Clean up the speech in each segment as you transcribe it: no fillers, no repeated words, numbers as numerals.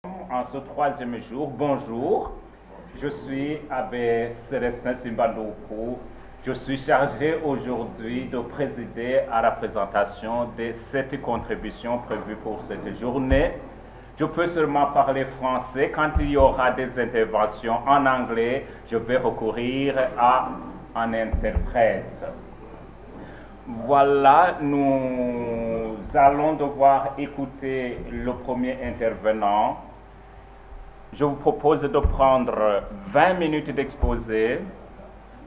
En ce troisième jour, bonjour, je suis Abbé Célestin Simbandoukou. Je suis chargé aujourd'hui de présider à la présentation des 7 contributions prévues pour cette journée. Je peux seulement parler français. Quand il y aura des interventions en anglais, je vais recourir à un interprète. Voilà, nous allons devoir écouter le premier intervenant. Je vous propose de prendre 20 minutes d'exposé,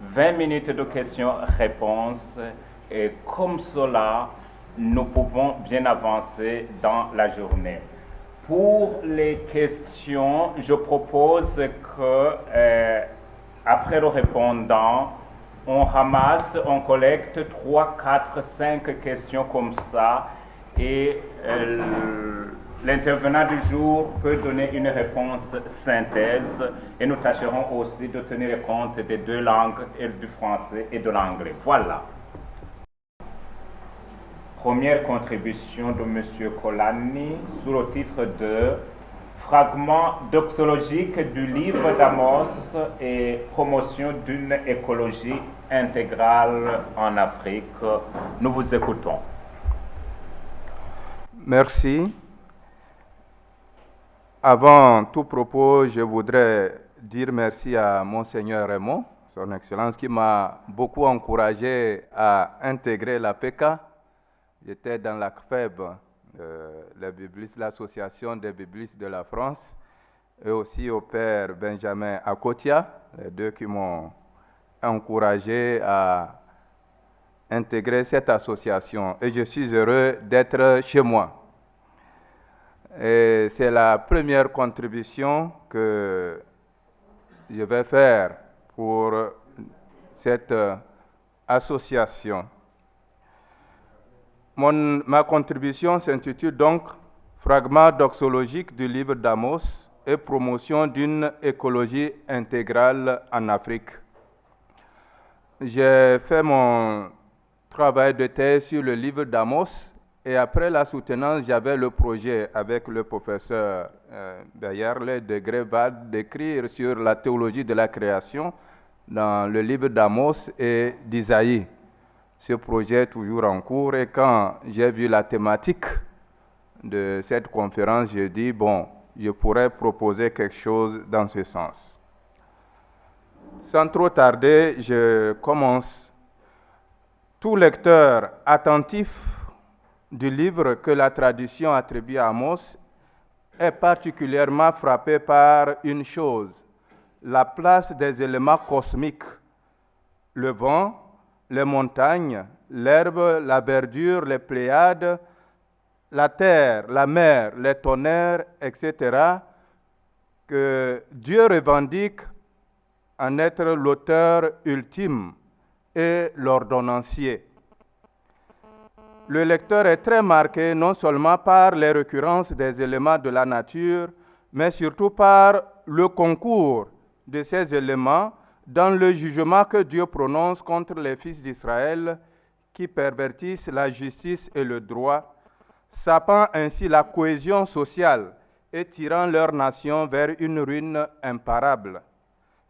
20 minutes de questions-réponses, et comme cela, nous pouvons bien avancer dans la journée. Pour les questions, je propose que, après le répondant, on ramasse, on collecte 3, 4, 5 questions comme ça, et l'intervenant du jour peut donner une réponse synthèse, et nous tâcherons aussi de tenir compte des deux langues, du français et de l'anglais. Voilà. Première contribution de M. Colani sous le titre de Fragments doxologiques du livre d'Amos et promotion d'une écologie intégrale en Afrique. Nous vous écoutons. Merci. Avant tout propos, je voudrais dire merci à Monseigneur Raymond, Son Excellence, qui m'a beaucoup encouragé à intégrer la PK. J'étais dans la CFEB, l'Association des biblistes de la France, et aussi au Père Benjamin Akotia, les deux qui m'ont encouragé à intégrer cette association. Et je suis heureux d'être chez moi. Et c'est la première contribution que je vais faire pour cette association. Ma contribution s'intitule donc « Fragments doxologiques du livre d'Amos et promotion d'une écologie intégrale en Afrique ». J'ai fait mon travail de thèse sur le livre d'Amos et après la soutenance, j'avais le projet avec le professeur Bayerle de Gréval d'écrire sur la théologie de la création dans le livre d'Amos et d'Isaïe. Ce projet est toujours en cours et quand j'ai vu la thématique de cette conférence, j'ai dit, bon, je pourrais proposer quelque chose dans ce sens. Sans trop tarder, je commence. Tout lecteur attentif du livre que la tradition attribue à Amos est particulièrement frappé par une chose, la place des éléments cosmiques, le vent, les montagnes, l'herbe, la verdure, les Pléiades, la terre, la mer, les tonnerres, etc., que Dieu revendique en être l'auteur ultime et l'ordonnancier. Le lecteur est très marqué non seulement par les récurrences des éléments de la nature, mais surtout par le concours de ces éléments dans le jugement que Dieu prononce contre les fils d'Israël qui pervertissent la justice et le droit, sapant ainsi la cohésion sociale et tirant leur nation vers une ruine imparable,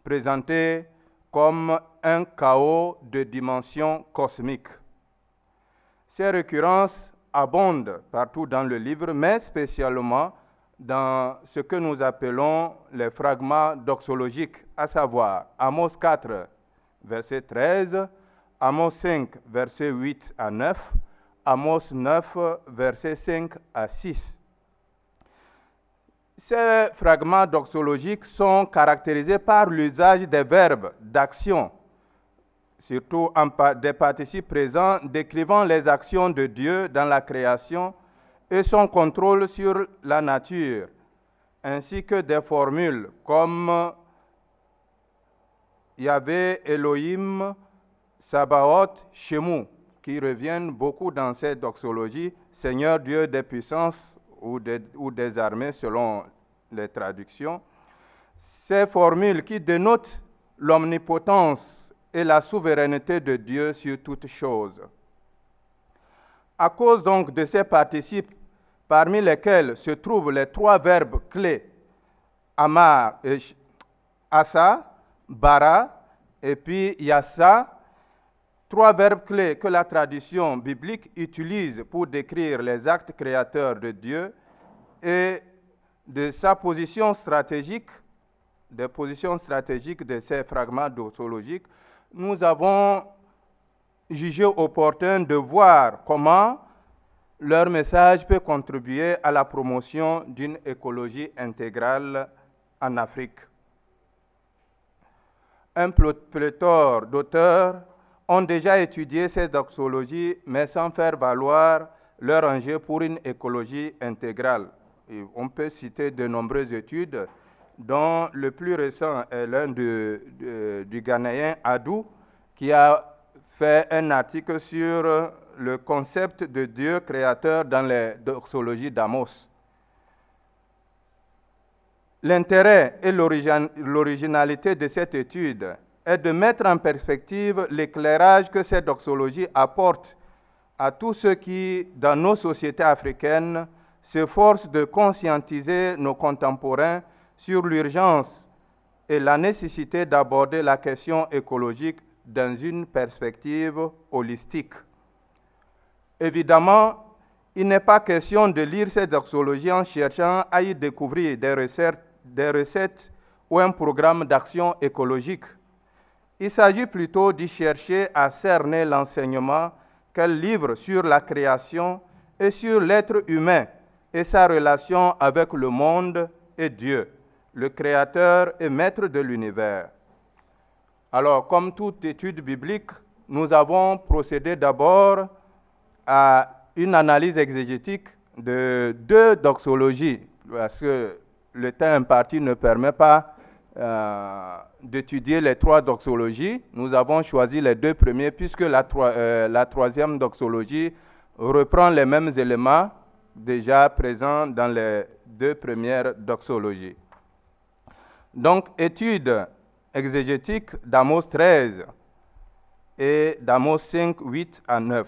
présentée comme un chaos de dimension cosmique. Ces récurrences abondent partout dans le livre, mais spécialement dans ce que nous appelons les fragments doxologiques, à savoir Amos 4, verset 13, Amos 5, verset 8 à 9, Amos 9, verset 5 à 6. Ces fragments doxologiques sont caractérisés par l'usage des verbes d'action, surtout des participes présents décrivant les actions de Dieu dans la création et son contrôle sur la nature, ainsi que des formules comme Yahvé, Elohim, Sabaoth, Shemu, qui reviennent beaucoup dans cette doxologie, Seigneur Dieu des puissances ou des armées selon les traductions. Ces formules qui dénotent l'omnipotence et la souveraineté de Dieu sur toutes choses. À cause donc de ces participes, parmi lesquels se trouvent les 3 verbes clés Amar, Asa, Bara, et puis Yassa, 3 verbes clés que la tradition biblique utilise pour décrire les actes créateurs de Dieu et de sa position stratégique, des positions stratégiques de ces fragments doxologiques. Nous avons jugé opportun de voir comment leur message peut contribuer à la promotion d'une écologie intégrale en Afrique. Un pléthore d'auteurs ont déjà étudié ces doxologies, mais sans faire valoir leur enjeu pour une écologie intégrale. Et on peut citer de nombreuses études, dont le plus récent est l'un du Ghanéen Adou, qui a fait un article sur le concept de Dieu créateur dans les doxologies d'Amos. L'intérêt et l'originalité de cette étude est de mettre en perspective l'éclairage que ces doxologies apportent à tous ceux qui, dans nos sociétés africaines, s'efforcent de conscientiser nos contemporains sur l'urgence et la nécessité d'aborder la question écologique dans une perspective holistique. Évidemment, il n'est pas question de lire ces doxologies en cherchant à y découvrir des recettes ou un programme d'action écologique. Il s'agit plutôt d'y chercher à cerner l'enseignement qu'elles livrent sur la création et sur l'être humain et sa relation avec le monde et Dieu, le Créateur et Maître de l'univers. Alors, comme toute étude biblique, nous avons procédé d'abord à une analyse exégétique de 2 doxologies, parce que le temps imparti ne permet pas d'étudier les 3 doxologies. Nous avons choisi les 2 premiers, puisque la 3e doxologie reprend les mêmes éléments déjà présents dans les 2 premières doxologies. Donc, étude exégétique d'Amos 13 et d'Amos 5, 8 à 9.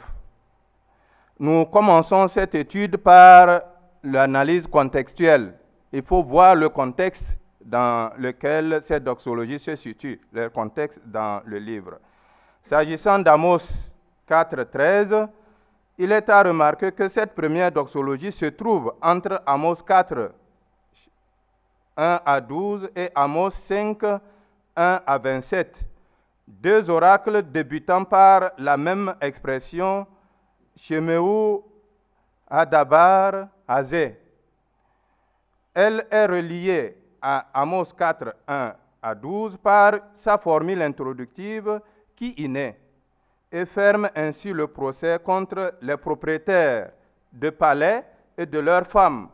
Nous commençons cette étude par l'analyse contextuelle. Il faut voir le contexte dans lequel cette doxologie se situe, le contexte dans le livre. S'agissant d'Amos 4, 13, il est à remarquer que cette première doxologie se trouve entre Amos 4, 1 à 12 et Amos 5, 1 à 27. 2 oracles débutant par la même expression, Shemeu Adabar Hazé. Elle est reliée à Amos 4, 1 à 12 par sa formule introductive qui y naît et ferme ainsi le procès contre les propriétaires de palais et de leurs femmes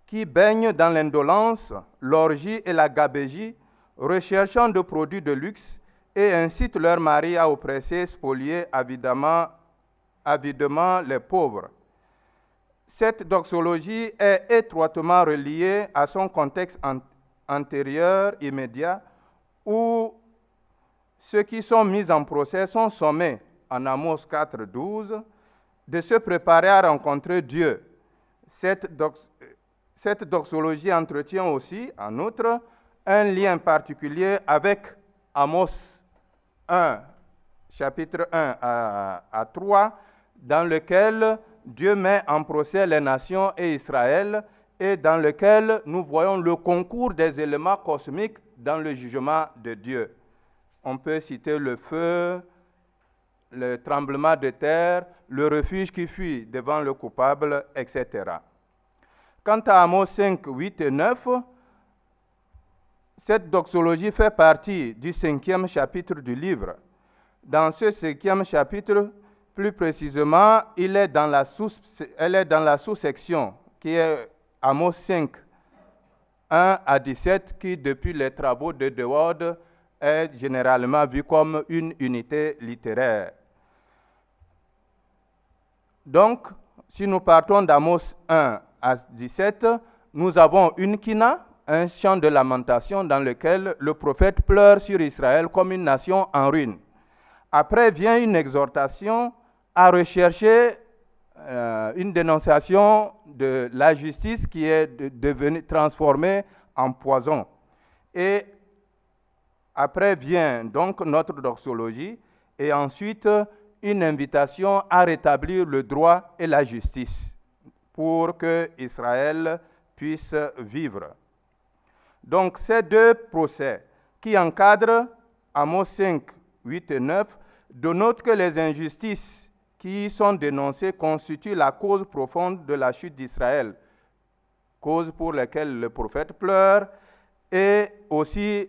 qui baignent dans l'indolence, l'orgie et la gabégie, recherchant de produits de luxe et incitent leurs maris à oppresser, spolier avidement les pauvres. Cette doxologie est étroitement reliée à son contexte antérieur immédiat où ceux qui sont mis en procès sont sommés, en Amos 4, 12, de se préparer à rencontrer Dieu. Cette doxologie entretient aussi, en outre, un lien particulier avec Amos 1, chapitre 1 à 3, dans lequel Dieu met en procès les nations et Israël, et dans lequel nous voyons le concours des éléments cosmiques dans le jugement de Dieu. On peut citer le feu, le tremblement de terre, le refuge qui fuit devant le coupable, etc. Quant à Amos 5, 8 et 9, cette doxologie fait partie du 5e chapitre du livre. Dans ce 5e chapitre, plus précisément, elle est dans la sous-section qui est Amos 5, 1 à 17, qui, depuis les travaux de Deward, est généralement vue comme une unité littéraire. Donc, si nous partons d'Amos 1 à 17, nous avons une kina, un chant de lamentation dans lequel le prophète pleure sur Israël comme une nation en ruine. Après vient une exhortation à rechercher une dénonciation de la justice qui est devenue transformée en poison. Et après vient donc notre doxologie et ensuite une invitation à rétablir le droit et la justice pour que Israël puisse vivre. Donc ces deux procès qui encadrent Amos 5, 8 et 9 dénotent que les injustices qui sont dénoncées constituent la cause profonde de la chute d'Israël, cause pour laquelle le prophète pleure, et aussi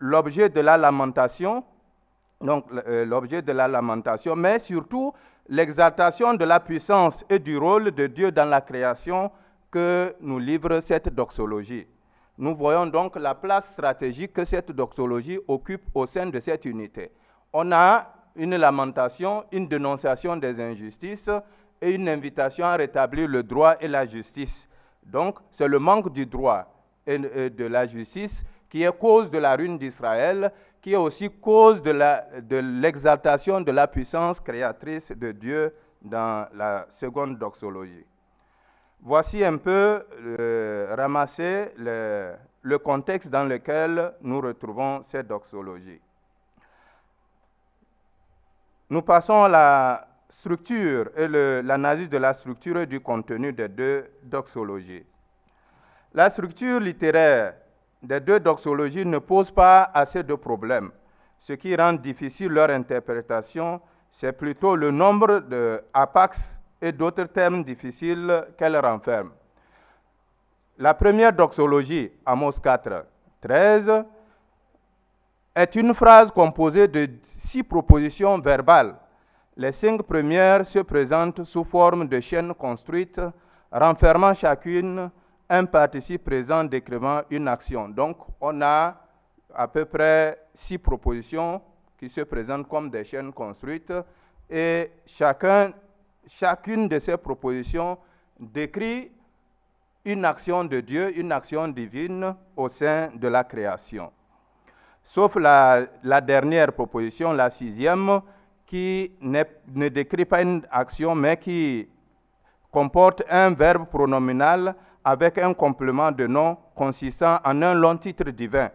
l'objet de la lamentation, mais surtout l'exaltation de la puissance et du rôle de Dieu dans la création que nous livre cette doxologie. Nous voyons donc la place stratégique que cette doxologie occupe au sein de cette unité. On a une lamentation, une dénonciation des injustices et une invitation à rétablir le droit et la justice. Donc, c'est le manque du droit et de la justice qui est cause de la ruine d'Israël, qui est aussi cause de l'exaltation de la puissance créatrice de Dieu dans la seconde doxologie. Voici un peu ramassé le contexte dans lequel nous retrouvons cette doxologie. Nous passons à la structure et l'analyse de la structure et du contenu des deux doxologies. La structure littéraire des deux doxologies ne pose pas assez de problèmes. Ce qui rend difficile leur interprétation, c'est plutôt le nombre d'apax et d'autres termes difficiles qu'elle renferme. La première doxologie, Amos 4, 13, est une phrase composée de 6 propositions verbales. Les 5 premières se présentent sous forme de chaînes construites, renfermant chacune un participe présent décrivant une action. Donc, on a à peu près 6 propositions qui se présentent comme des chaînes construites et chacune de ces propositions décrit une action de Dieu, une action divine au sein de la création. Sauf la dernière proposition, la 6e, qui ne décrit pas une action, mais qui comporte un verbe pronominal avec un complément de nom consistant en un long titre divin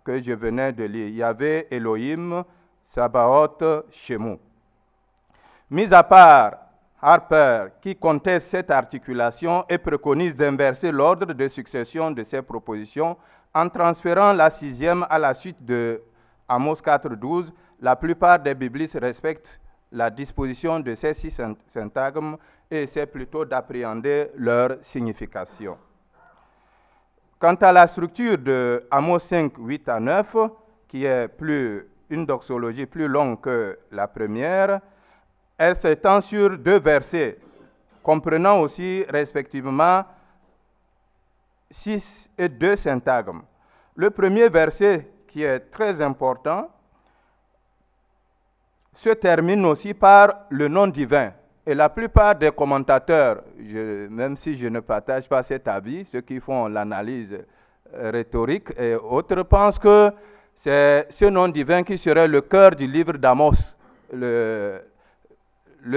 que je venais de lire. Yahvé, Elohim, Sabaoth, Shemu. Mis à part Harper, qui conteste cette articulation et préconise d'inverser l'ordre de succession de ces propositions en transférant la 6e à la suite de Amos 4.12, la plupart des biblistes respectent la disposition de ces 6 syntagmes et essaient plutôt d'appréhender leur signification. Quant à la structure de Amos 5, 8 à 9, qui est une doxologie plus longue que la première, elle s'étend sur 2 versets, comprenant aussi respectivement 6 et 2 syntagmes. Le premier verset, qui est très important, se termine aussi par le nom divin. Et la plupart des commentateurs, même si je ne partage pas cet avis, ceux qui font l'analyse rhétorique et autres, pensent que c'est ce nom divin qui serait le cœur du livre d'Amos, le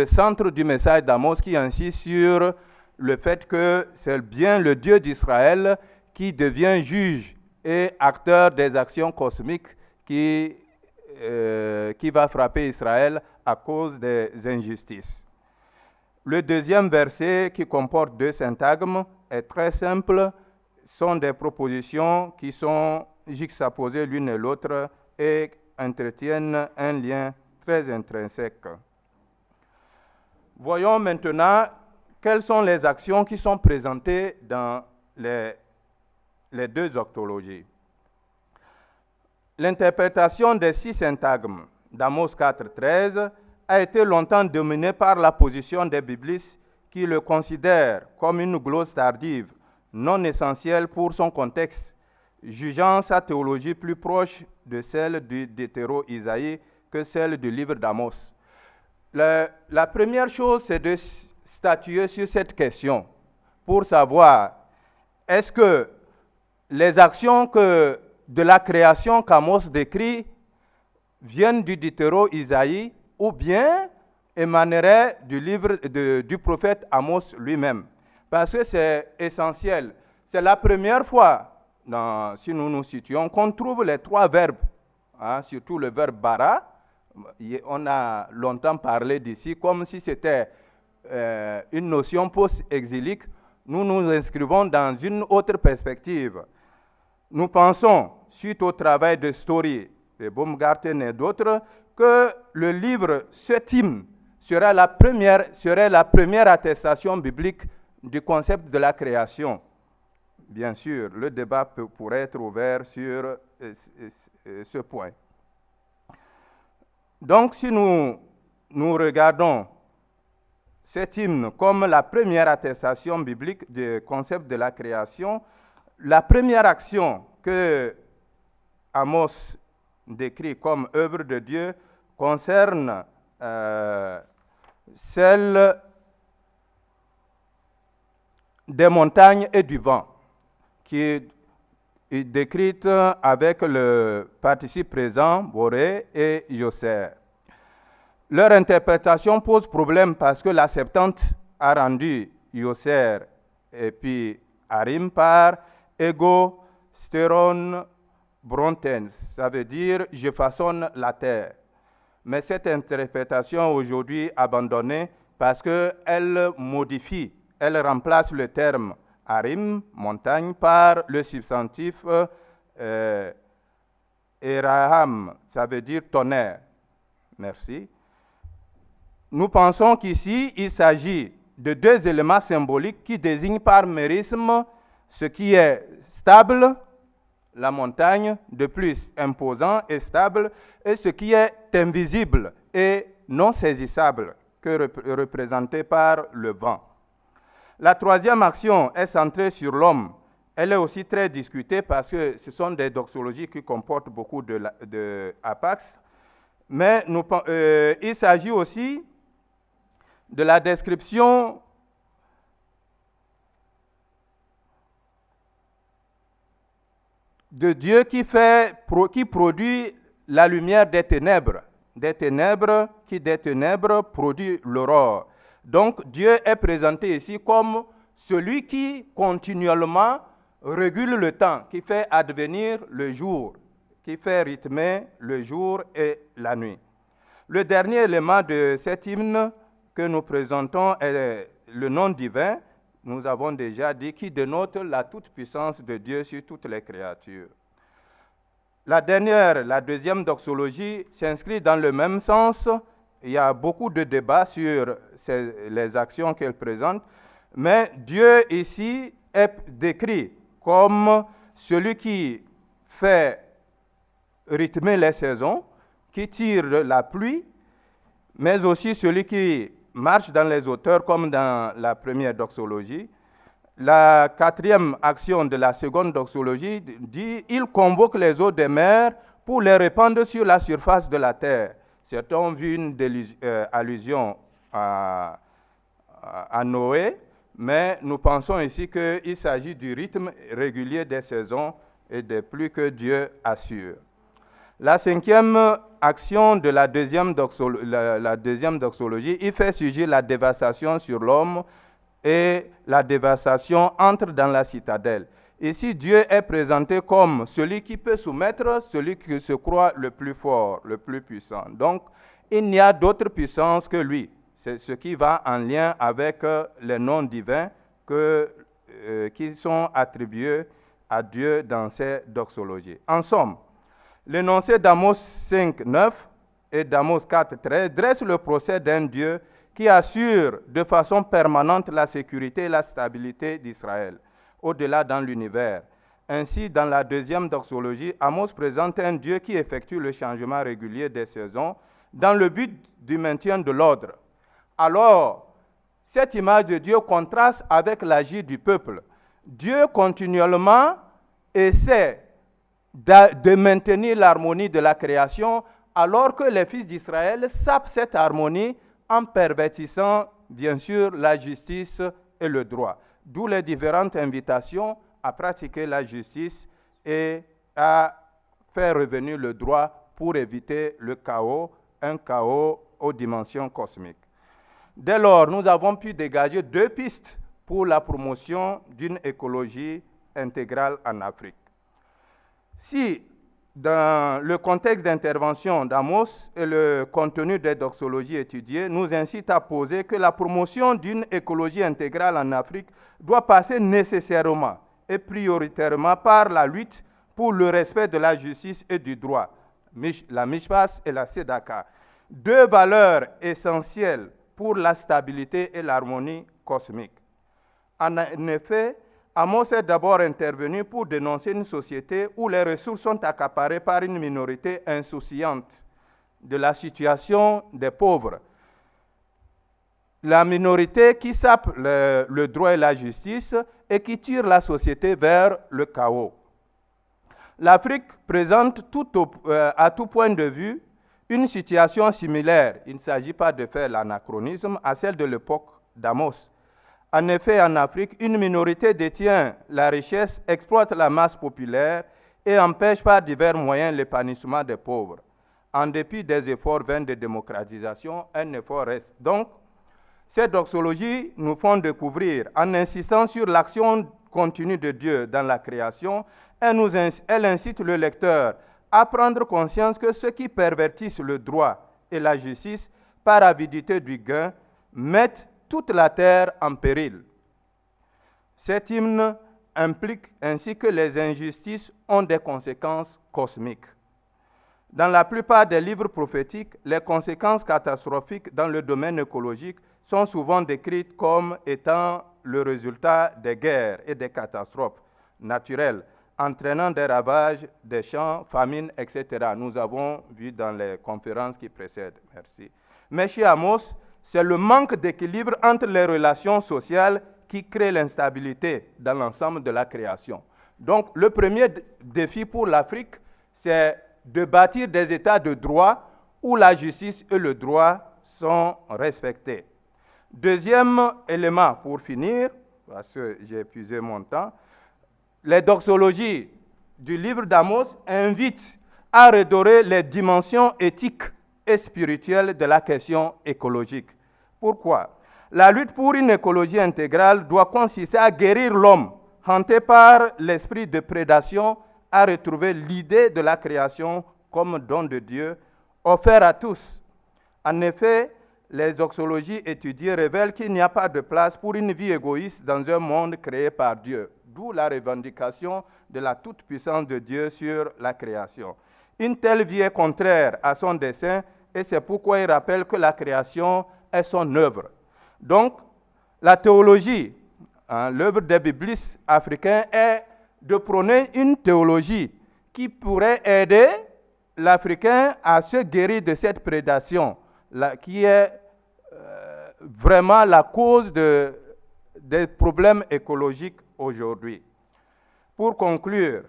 centre du message d'Amos qui insiste sur le fait que c'est bien le Dieu d'Israël qui devient juge et acteur des actions cosmiques qui va frapper Israël à cause des injustices. Le deuxième verset, qui comporte 2 syntagmes, est très simple. Sont des propositions qui sont juxtaposées l'une et l'autre et entretiennent un lien très intrinsèque. Voyons maintenant quelles sont les actions qui sont présentées dans les 2 doxologies. L'interprétation des 6 syntagmes d'Amos 4.13 a été longtemps dominée par la position des biblistes qui le considèrent comme une glose tardive, non essentielle pour son contexte, jugeant sa théologie plus proche de celle du Deutéro-Isaïe que celle du livre d'Amos. La première chose, c'est de statuer sur cette question pour savoir est-ce que les actions de la création qu'Amos décrit viennent du Deutéro-Isaïe ou bien émaneraient du livre du prophète Amos lui-même. Parce que c'est essentiel. C'est la première fois si nous nous situons, qu'on trouve les trois verbes, hein, surtout le verbe bara. On a longtemps parlé d'ici comme si c'était une notion post-exilique. Nous nous inscrivons dans une autre perspective. Nous pensons, suite au travail de Story, de Baumgarten et d'autres, que le livre, cet hymne, serait la première attestation biblique du concept de la création. Bien sûr, le débat pourrait être ouvert sur ce point. Donc, si nous regardons cet hymne comme la première attestation biblique du concept de la création, la première action que Amos décrit comme œuvre de Dieu concerne celle des montagnes et du vent, qui est décrite avec le participe présent, Boré et Yoser. Leur interprétation pose problème parce que la Septante a rendu Yoser et puis Arim par ego stéron brontens, ça veut dire je façonne la terre. Mais cette interprétation aujourd'hui abandonnée parce qu'elle modifie, elle remplace le terme Arim, montagne, par le substantif Eraham, ça veut dire tonnerre. Merci. Nous pensons qu'ici, il s'agit de deux éléments symboliques qui désignent par mérisme ce qui est stable, la montagne, de plus imposant et stable, et ce qui est invisible et non saisissable, que représenté par le vent. La troisième action est centrée sur l'homme. Elle est aussi très discutée parce que ce sont des doxologies qui comportent beaucoup de apax. Mais il s'agit aussi de la description de Dieu qui produit la lumière des ténèbres qui des ténèbres produit l'aurore. Donc Dieu est présenté ici comme celui qui continuellement régule le temps, qui fait advenir le jour, qui fait rythmer le jour et la nuit. Le dernier élément de cet hymne que nous présentons est le nom divin, nous avons déjà dit, qui dénote la toute-puissance de Dieu sur toutes les créatures. La deuxième doxologie s'inscrit dans le même sens. Il y a beaucoup de débats sur les actions qu'elle présente, mais Dieu ici est décrit comme celui qui fait rythmer les saisons, qui tire la pluie, mais aussi celui qui marche dans les hauteurs comme dans la première doxologie. La quatrième action de la seconde doxologie dit « Il convoque les eaux des mers pour les répandre sur la surface de la terre ». Certains ont vu une allusion à Noé, mais nous pensons ici qu'il s'agit du rythme régulier des saisons et des pluies que Dieu assure. La cinquième action de la deuxième doxologie, il fait surgir la dévastation sur l'homme et la dévastation entre dans la citadelle. Ici, Dieu est présenté comme celui qui peut soumettre, celui qui se croit le plus fort, le plus puissant. Donc, il n'y a d'autre puissance que lui. C'est ce qui va en lien avec les noms divins qui sont attribués à Dieu dans ces doxologies. En somme, l'énoncé d'Amos 5, 9 et d'Amos 4, 13 dresse le procès d'un Dieu qui assure de façon permanente la sécurité et la stabilité d'Israël, au-delà dans l'univers. Ainsi, dans la deuxième doxologie, Amos présente un Dieu qui effectue le changement régulier des saisons dans le but du maintien de l'ordre. Alors, cette image de Dieu contraste avec l'agir du peuple. Dieu continuellement essaie de maintenir l'harmonie de la création, alors que les fils d'Israël sapent cette harmonie en pervertissant, bien sûr, la justice et le droit. D'où les différentes invitations à pratiquer la justice et à faire revenir le droit pour éviter le chaos, un chaos aux dimensions cosmiques. Dès lors, nous avons pu dégager deux pistes pour la promotion d'une écologie intégrale en Afrique. Si, dans le contexte d'intervention d'Amos et le contenu des doxologies étudiées nous incite à poser que la promotion d'une écologie intégrale en Afrique doit passer nécessairement et prioritairement par la lutte pour le respect de la justice et du droit, la Mishpas et la Sedaka, deux valeurs essentielles pour la stabilité et l'harmonie cosmique. En effet, Amos est d'abord intervenu pour dénoncer une société où les ressources sont accaparées par une minorité insouciante de la situation des pauvres. La minorité qui sape le droit et la justice et qui tire la société vers le chaos. L'Afrique présente à tout point de vue une situation similaire. Il ne s'agit pas de faire l'anachronisme à celle de l'époque d'Amos. En effet, en Afrique, une minorité détient la richesse, exploite la masse populaire et empêche par divers moyens l'épanouissement des pauvres. En dépit des efforts vains de démocratisation, un effort reste. Donc, ces doxologies nous font découvrir, en insistant sur l'action continue de Dieu dans la création, elle incite le lecteur à prendre conscience que ceux qui pervertissent le droit et la justice par avidité du gain mettent toute la terre en péril. Cet hymne implique ainsi que les injustices ont des conséquences cosmiques. Dans la plupart des livres prophétiques, les conséquences catastrophiques dans le domaine écologique sont souvent décrites comme étant le résultat des guerres et des catastrophes naturelles, entraînant des ravages, des champs, famines, etc. Nous avons vu dans les conférences qui précèdent. Merci. Mais chez Amos, c'est le manque d'équilibre entre les relations sociales qui crée l'instabilité dans l'ensemble de la création. Donc, le premier défi pour l'Afrique, c'est de bâtir des États de droit où la justice et le droit sont respectés. Deuxième élément, pour finir, parce que j'ai épuisé mon temps, les doxologies du livre d'Amos invitent à redorer les dimensions éthiques et spirituelles de la question écologique. Pourquoi? La lutte pour une écologie intégrale doit consister à guérir l'homme, hanté par l'esprit de prédation, à retrouver l'idée de la création comme don de Dieu, offert à tous. En effet, les doxologies étudiées révèlent qu'il n'y a pas de place pour une vie égoïste dans un monde créé par Dieu, d'où la revendication de la toute-puissance de Dieu sur la création. Une telle vie est contraire à son dessein et c'est pourquoi il rappelle que la création est son œuvre. Donc, la théologie, l'œuvre des biblistes africains est de prôner une théologie qui pourrait aider l'Africain à se guérir de cette prédation, qui est vraiment la cause des problèmes écologiques aujourd'hui. Pour conclure,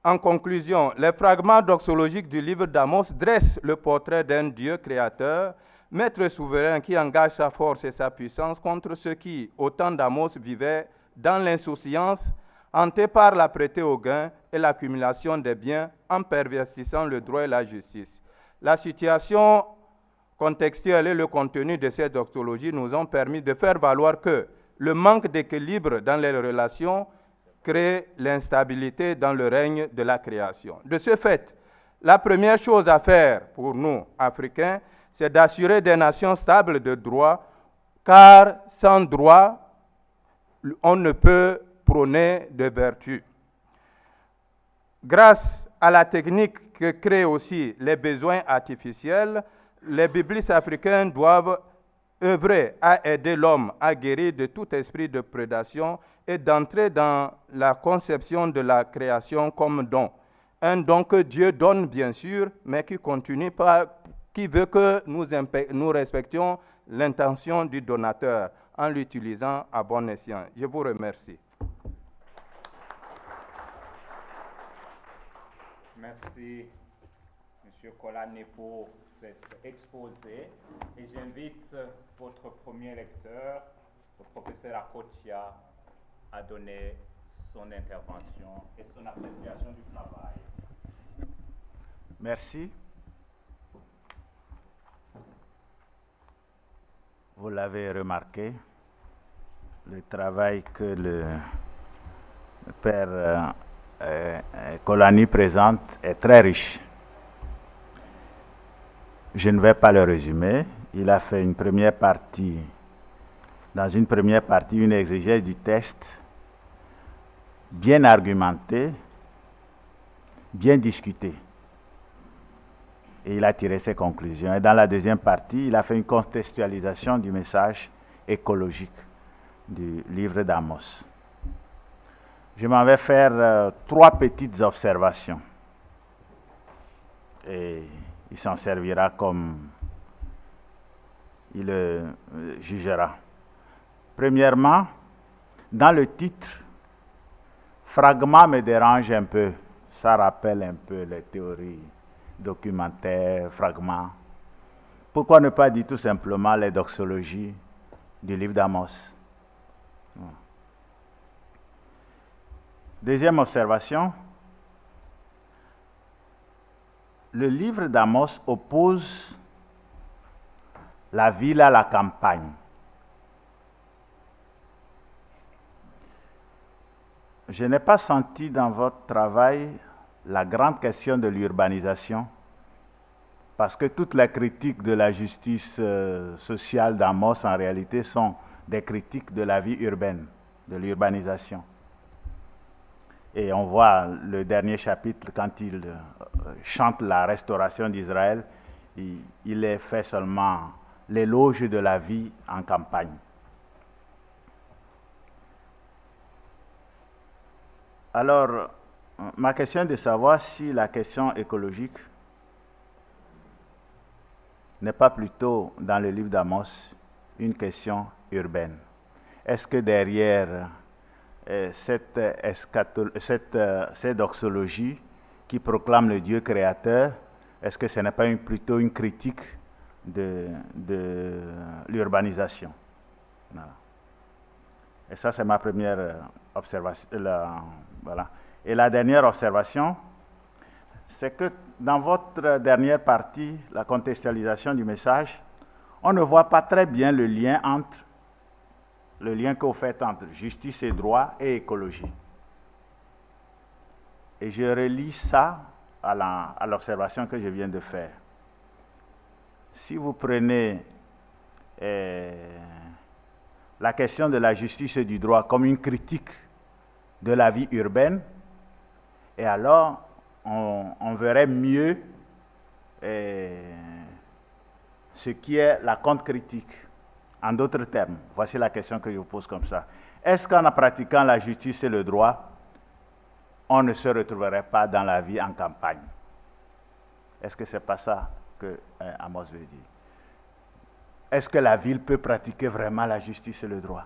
en conclusion, les fragments doxologiques du livre d'Amos dressent le portrait d'un Dieu créateur, maître souverain qui engage sa force et sa puissance contre ceux qui, au temps d'Amos, vivaient dans l'insouciance, hantés par la prêté au gain et l'accumulation des biens en pervertissant le droit et la justice. La situation contextuelle et le contenu de ces doxologies nous ont permis de faire valoir que le manque d'équilibre dans les relations crée l'instabilité dans le règne de la création. De ce fait, la première chose à faire pour nous, Africains, c'est d'assurer des nations stables de droit, car sans droit, on ne peut prôner de vertu. Grâce à la technique que créent aussi les besoins artificiels, les biblistes africains doivent œuvrer à aider l'homme à guérir de tout esprit de prédation et d'entrer dans la conception de la création comme don. Un don que Dieu donne, bien sûr, mais qui veut que nous respections l'intention du donateur en l'utilisant à bon escient. Je vous remercie. Merci, M. Kolane, pour cet exposé. Et j'invite votre premier lecteur, le professeur Akotia, à donner son intervention et son appréciation du travail. Merci. Vous l'avez remarqué, le travail que le Père Kolani présente est très riche. Je ne vais pas le résumer. Il a fait une première partie, une exégèse du texte bien argumentée, bien discutée. Et il a tiré ses conclusions. Et dans la deuxième partie, il a fait une contextualisation du message écologique du livre d'Amos. Je m'en vais faire 3 petites observations. Et il s'en servira comme il le jugera. Premièrement, dans le titre, fragment me dérange un peu. Ça rappelle un peu les théories documentaires, fragments. Pourquoi ne pas dire tout simplement les doxologies du livre d'Amos? Deuxième observation, le livre d'Amos oppose la ville à la campagne. Je n'ai pas senti dans votre travail la grande question de l'urbanisation, parce que toutes les critiques de la justice sociale d'Amos, en réalité, sont des critiques de la vie urbaine, de l'urbanisation. Et on voit le dernier chapitre, quand il chante la restauration d'Israël, il est fait seulement l'éloge de la vie en campagne. Alors, ma question est de savoir si la question écologique n'est pas plutôt, dans le livre d'Amos, une question urbaine. Est-ce que derrière cette doxologie qui proclame le Dieu créateur, est-ce que ce n'est pas plutôt une critique de l'urbanisation? Voilà. Et ça, c'est ma première observation. Voilà. Et la dernière observation, c'est que dans votre dernière partie, la contextualisation du message, on ne voit pas très bien le lien que vous faites entre justice et droit et écologie. Et je relie ça à l'observation que je viens de faire. Si vous prenez la question de la justice et du droit comme une critique de la vie urbaine, et alors on verrait mieux ce qui est la contre-critique. En d'autres termes, voici la question que je vous pose comme ça. Est-ce qu'en pratiquant la justice et le droit, on ne se retrouverait pas dans la vie en campagne? Est-ce que ce n'est pas ça que Amos veut dire? Est-ce que la ville peut pratiquer vraiment la justice et le droit?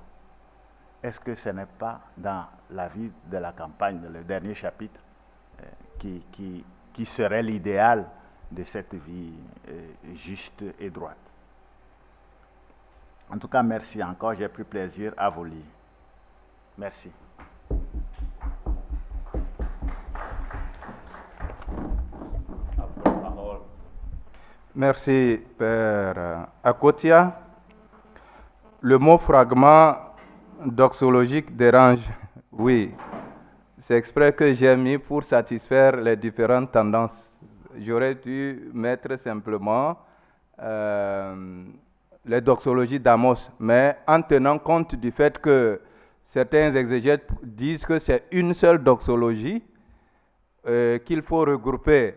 Est-ce que ce n'est pas dans la vie de la campagne, le dernier chapitre, qui serait l'idéal de cette vie juste et droite? En tout cas, merci encore. J'ai pris plaisir à vous lire. Merci. Merci, Père Akotia. Le mot fragment doxologique dérange. Oui, c'est exprès que j'ai mis pour satisfaire les différentes tendances. J'aurais dû mettre simplement les doxologies d'Amos, mais en tenant compte du fait que certains exégètes disent que c'est une seule doxologie qu'il faut regrouper.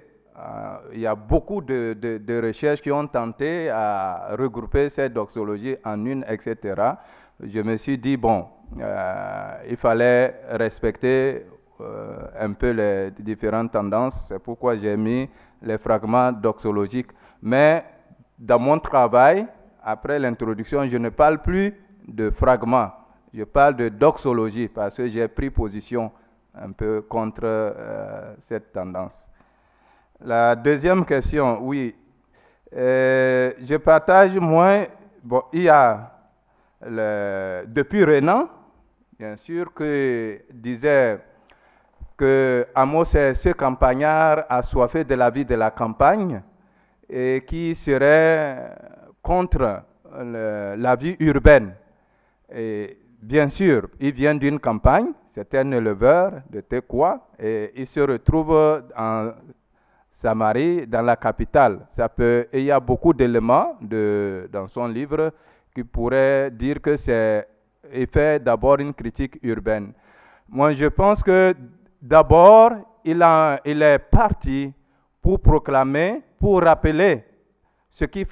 Il y a beaucoup de recherches qui ont tenté à regrouper ces doxologies en une, etc. Je me suis dit, bon, il fallait respecter un peu les différentes tendances. C'est pourquoi j'ai mis les fragments doxologiques. Mais dans mon travail, après l'introduction, je ne parle plus de fragments. Je parle de doxologie parce que j'ai pris position un peu contre cette tendance. La deuxième question, oui. Je partage moins. Bon, il y a depuis Renan, bien sûr, que disait que Amos est ce campagnard assoiffé de la vie de la campagne et qui serait contre la vie urbaine. Et bien sûr, il vient d'une campagne, c'est un éleveur de Tekoa et il se retrouve en Samarie, dans la capitale. Et il y a beaucoup d'éléments dans son livre qui pourraient dire que il fait d'abord une critique urbaine. Moi, je pense que d'abord, il est parti pour proclamer, pour rappeler ce qui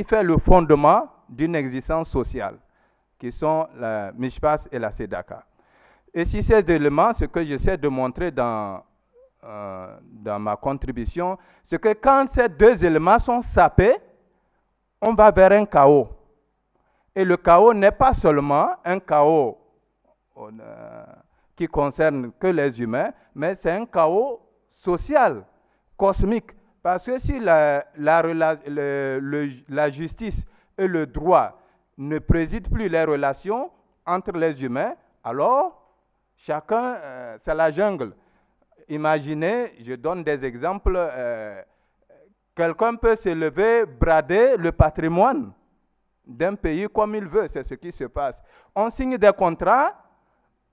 fait le fondement d'une existence sociale, qui sont la Mishpas et la Sedaka. Et si ces éléments, ce que j'essaie de montrer dans ma contribution, c'est que quand ces deux éléments sont sapés, on va vers un chaos. Et le chaos n'est pas seulement un chaos qui concerne que les humains, mais c'est un chaos social, cosmique. Parce que si la justice et le droit ne président plus les relations entre les humains, alors chacun, c'est la jungle. Imaginez, je donne des exemples, quelqu'un peut se lever, brader le patrimoine d'un pays comme il veut, c'est ce qui se passe. On signe des contrats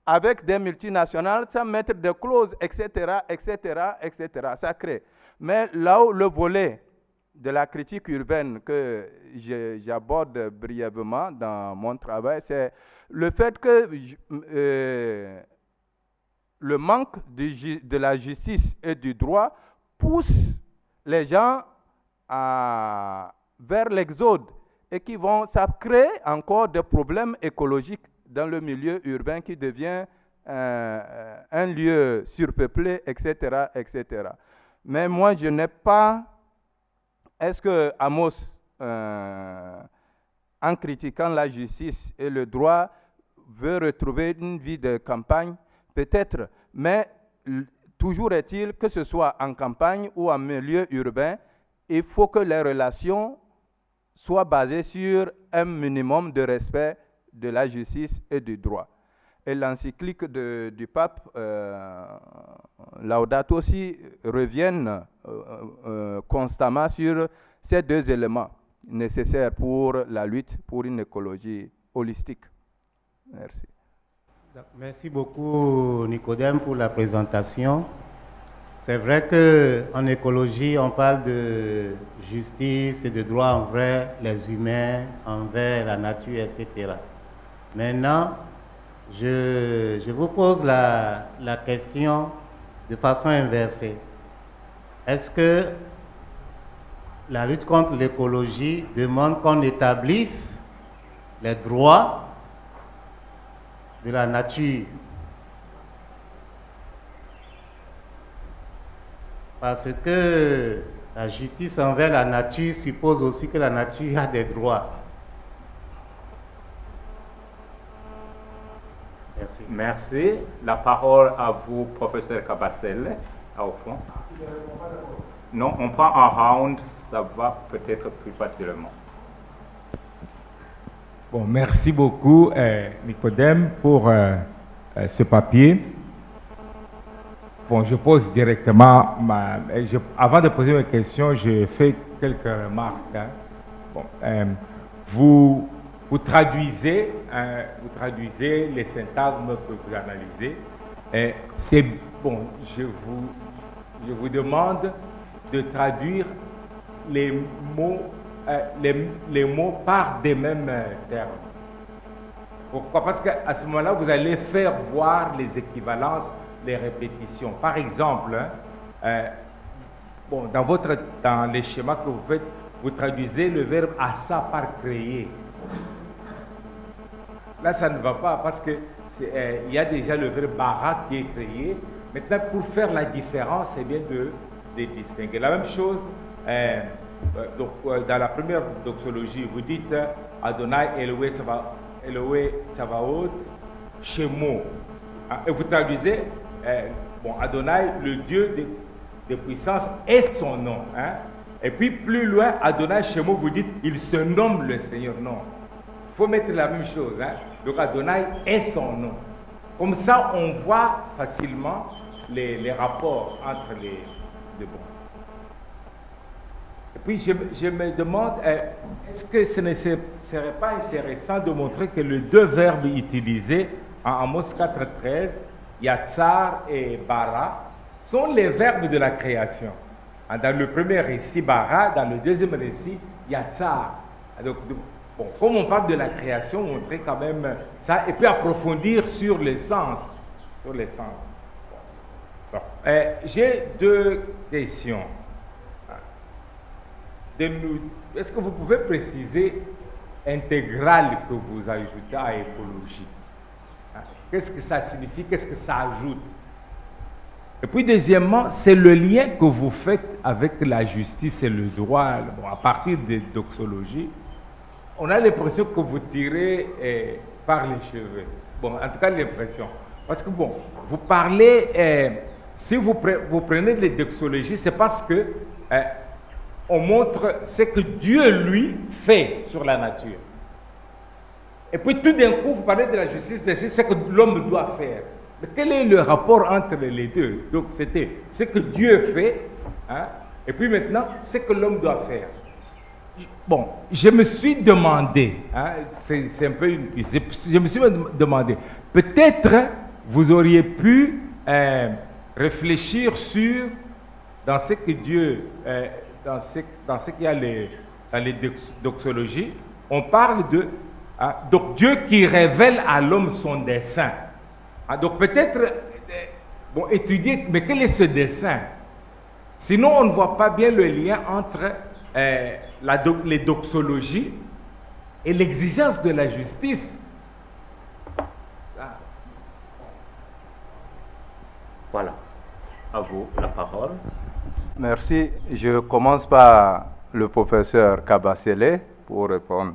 avec des multinationales sans mettre des clauses, etc., etc., etc. Ça crée. Mais là où le volet de la critique urbaine que j'aborde brièvement dans mon travail, c'est le fait que le manque de la justice et du droit pousse les gens vers l'exode et ça crée encore des problèmes écologiques dans le milieu urbain qui devient un lieu surpeuplé, etc., etc. Mais moi, je n'ai pas... Est-ce que Amos, en critiquant la justice et le droit, veut retrouver une vie de campagne? Peut-être, mais toujours est-il que ce soit en campagne ou en milieu urbain, il faut que les relations soient basées sur un minimum de respect de la justice et du droit. Et l'encyclique du pape Laudato Si reviennent constamment sur ces deux éléments nécessaires pour la lutte pour une écologie holistique. Merci. Merci beaucoup, Nicodème, pour la présentation. C'est vrai qu'en écologie, on parle de justice et de droit envers les humains, envers la nature, etc. Maintenant, je vous pose la question de façon inversée. Est-ce que la lutte contre l'écologie demande qu'on établisse les droits de la nature? Parce que la justice envers la nature suppose aussi que la nature a des droits. Merci. Merci. La parole à vous, professeur Kabasele, au fond. Non, on prend un round, ça va peut-être plus facilement. Bon, merci beaucoup, Nicodème, pour ce papier. Bon, je pose directement avant de poser mes questions, je fais quelques remarques. Hein. Bon, vous traduisez les syntagmes que vous analysez. C'est bon, je vous demande de traduire les mots par des mêmes termes. Pourquoi? Parce qu'à ce moment-là, vous allez faire voir les équivalences, les répétitions. Par exemple, dans les schémas que vous faites, vous traduisez le verbe assa par créer. Là, ça ne va pas parce que il y a déjà le verbe bara qui est créé. Maintenant, pour faire la différence, c'est bien de distinguer. La même chose, dans la première doxologie, vous dites Adonai Elohé Savaot Shemo. Et vous traduisez Adonai, le Dieu de puissance, est son nom. Hein? Et puis plus loin, Adonai Shemo, vous dites il se nomme le Seigneur. Non. Il faut mettre la même chose. Hein? Donc Adonai est son nom. Comme ça, on voit facilement les rapports entre les deux. Et puis je me demande, est-ce que ce ne serait pas intéressant de montrer que les deux verbes utilisés en Amos 4.13 Yatsar et Bara, sont les verbes de la création. Dans le premier récit, Bara, dans le deuxième récit, Yatsar. Donc, bon, comme on parle de la création, montrer quand même ça, et puis approfondir sur les sens. Sur les sens. Bon. J'ai deux questions. Est-ce que vous pouvez préciser intégral que vous ajoutez à écologie? Qu'est-ce que ça signifie? Qu'est-ce que ça ajoute? Et puis deuxièmement, c'est le lien que vous faites avec la justice et le droit. Bon, à partir des doxologies, on a l'impression que vous tirez par les cheveux. Bon, en tout cas l'impression. Parce que bon, vous parlez, si vous prenez les doxologies, c'est parce que on montre ce que Dieu, lui, fait sur la nature. Et puis tout d'un coup, vous parlez de la justice, c'est ce que l'homme doit faire. Mais quel est le rapport entre les deux? Donc c'était ce que Dieu fait, hein, et puis maintenant, ce que l'homme doit faire. Bon, je me suis demandé, hein, c'est un peu je me suis demandé, peut-être vous auriez pu réfléchir sur, dans ce que Dieu... dans ce qu'il y a dans les doxologies, on parle de donc Dieu qui révèle à l'homme son dessein. Donc peut-être bon, étudier, mais quel est ce dessein? Sinon, on ne voit pas bien le lien entre les doxologies et l'exigence de la justice. Voilà. À vous la parole. Merci. Je commence par le professeur Kabasele pour répondre.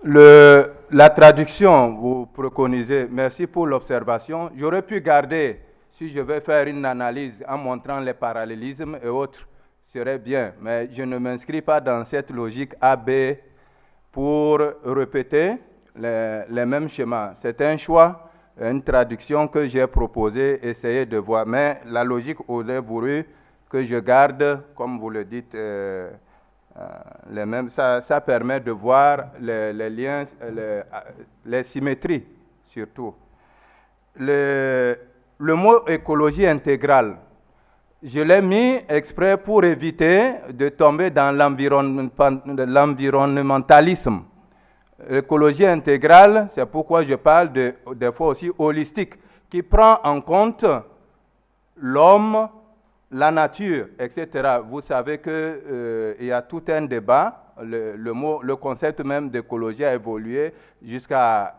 La traduction, vous préconisez, merci pour l'observation. J'aurais pu garder, si je vais faire une analyse en montrant les parallélismes et autres, serait bien, mais je ne m'inscris pas dans cette logique AB pour répéter les mêmes schémas. C'est un choix, une traduction que j'ai proposée, essayer de voir. Mais la logique aurait voulu que je garde, comme vous le dites, les mêmes. Ça permet de voir les liens, les symétries surtout. Le mot écologie intégrale, je l'ai mis exprès pour éviter de tomber dans l'environnementalisme. L'écologie intégrale, c'est pourquoi je parle des fois aussi holistique, qui prend en compte l'homme, la nature, etc. Vous savez qu'il y a tout un débat. Le concept même d'écologie a évolué jusqu'à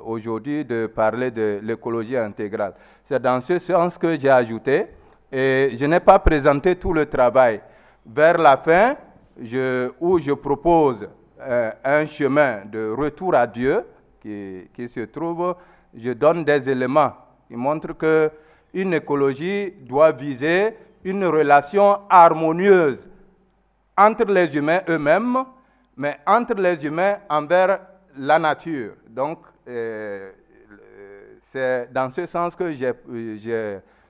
aujourd'hui de parler de l'écologie intégrale. C'est dans ce sens que j'ai ajouté, et je n'ai pas présenté tout le travail. Vers la fin, où je propose un chemin de retour à Dieu qui se trouve, je donne des éléments qui montrent qu'une écologie doit viser une relation harmonieuse entre les humains eux-mêmes, mais entre les humains envers la nature. Donc, c'est dans ce sens que j'ai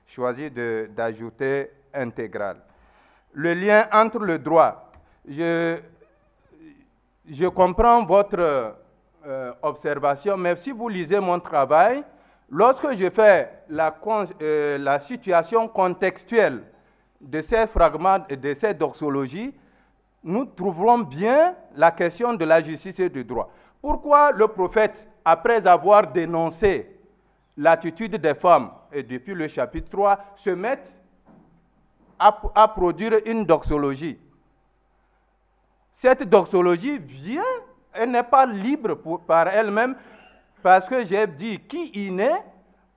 choisi d'ajouter intégral. Le lien entre le droit. Je comprends votre observation, mais si vous lisez mon travail, lorsque je fais la situation contextuelle de ces fragments, de ces doxologies, nous trouverons bien la question de la justice et du droit. Pourquoi le prophète, après avoir dénoncé l'attitude des femmes, et depuis le chapitre 3, se met à produire une doxologie? Cette doxologie vient, elle n'est pas libre par elle-même, parce que j'ai dit, qui y naît,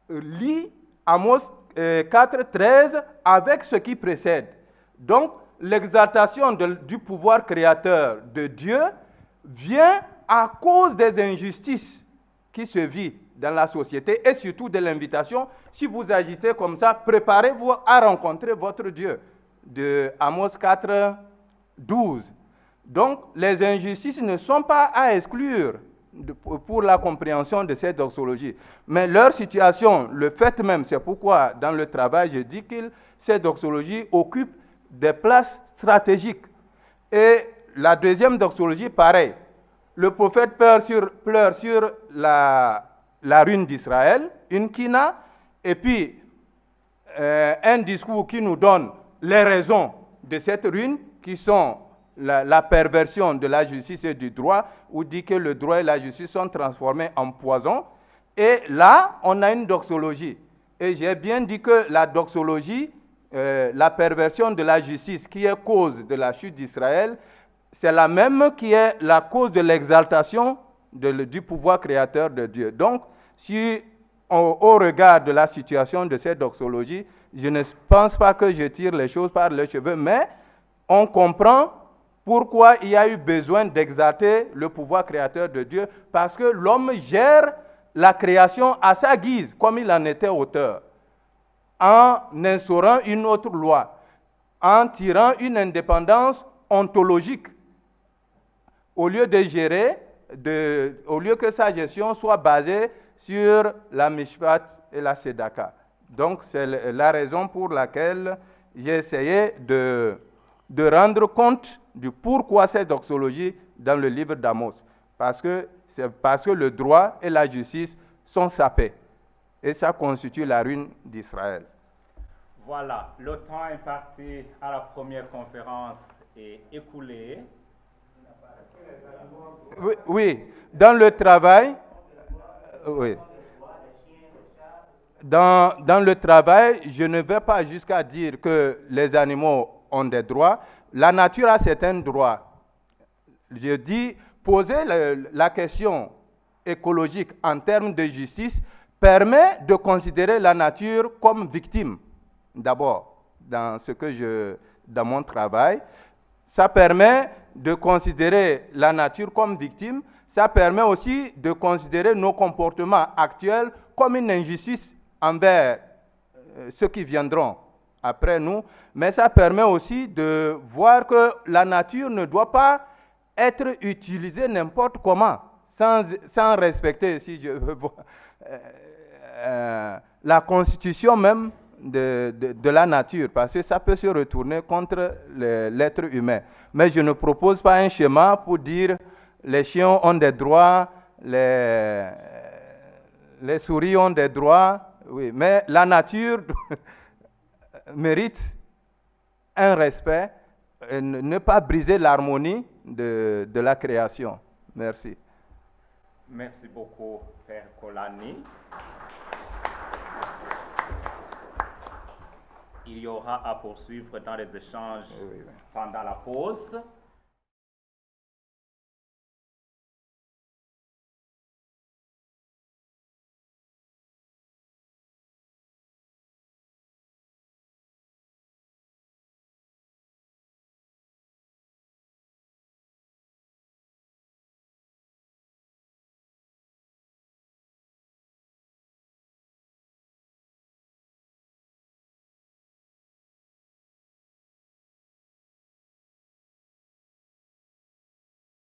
lit Amos 4:13 avec ce qui précède. Donc, l'exaltation du pouvoir créateur de Dieu vient à cause des injustices qui se vivent dans la société et surtout de l'invitation. Si vous agitez comme ça, préparez-vous à rencontrer votre Dieu, de Amos 4:12. Donc, les injustices ne sont pas à exclure pour la compréhension de cette doxologie. Mais leur situation, le fait même, c'est pourquoi dans le travail, je dis que cette doxologie occupe des places stratégiques. Et la deuxième doxologie, pareil. Le prophète pleure sur la ruine d'Israël, une kina, et puis un discours qui nous donne les raisons de cette ruine, qui sont la perversion de la justice et du droit, où dit que le droit et la justice sont transformés en poison. Et là, on a une doxologie. Et j'ai bien dit que la doxologie, la perversion de la justice, qui est cause de la chute d'Israël, c'est la même qui est la cause de l'exaltation du pouvoir créateur de Dieu. Donc, si au regard de la situation de cette doxologie, je ne pense pas que je tire les choses par les cheveux, mais on comprend pourquoi il y a eu besoin d'exalter le pouvoir créateur de Dieu, parce que l'homme gère la création à sa guise, comme il en était auteur, en instaurant une autre loi, en tirant une indépendance ontologique, au lieu de gérer, au lieu que sa gestion soit basée sur la Mishpat et la Sedaka. Donc, c'est la raison pour laquelle j'ai essayé de rendre compte du pourquoi cette doxologie dans le livre d'Amos. C'est parce que le droit et la justice sont sapés. Et ça constitue la ruine d'Israël. Voilà, le temps imparti à la première conférence est écoulé. Oui, dans le travail, oui. Dans le travail, je ne vais pas jusqu'à dire que les animaux ont des droits. La nature a certains droits. Je dis, poser la question écologique en termes de justice permet de considérer la nature comme victime, d'abord, dans mon travail. Ça permet de considérer la nature comme victime. Ça permet aussi de considérer nos comportements actuels comme une injustice envers ceux qui viendront après nous. Mais ça permet aussi de voir que la nature ne doit pas être utilisée n'importe comment, sans respecter, si je veux voir, la constitution même de la nature, parce que ça peut se retourner contre l'être humain. Mais je ne propose pas un schéma pour dire les chiens ont des droits, les souris ont des droits, oui, mais la nature mérite un respect, ne pas briser l'harmonie de la création. Merci. Merci beaucoup, Père Kolani. Il y aura à poursuivre dans les échanges pendant la pause.